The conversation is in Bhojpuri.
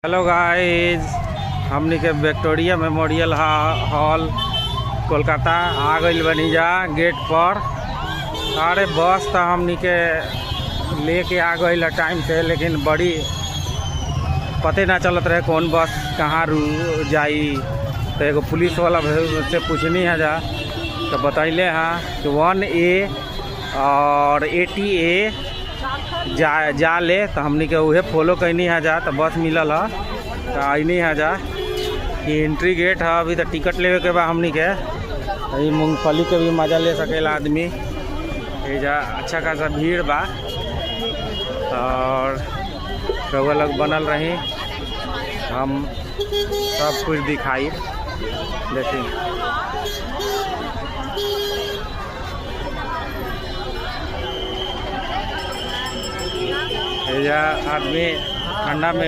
हेलो गाइस, हमनी के विक्टोरिया मेमोरियल हॉल कोलकाता आ गइल बनी जा गेट पर। अरे बस तो हमनी के लेके आ गइल टाइम से, लेकिन बड़ी पते ना चलत रहे कौन बस कहाँ जाई। तो एगो पुलिस वाला से पूछनी है जा, तो बतैले हैं कि 1A और 80A जा ले। तो हमनी के उहे फॉलो कैनी है जा, तो बस मिलल है तो आईनी है जा कि एंट्री गेट है। अभी तो टिकट लेवे के बाद हमनी के मूंगफली के भी मज़ा ले सकेला आदमी। एजा अच्छा खासा भीड़ बा और रउआ लोग बनल रही, हम सब कुछ दिखाई देखी। एजा आदमी ठंडा में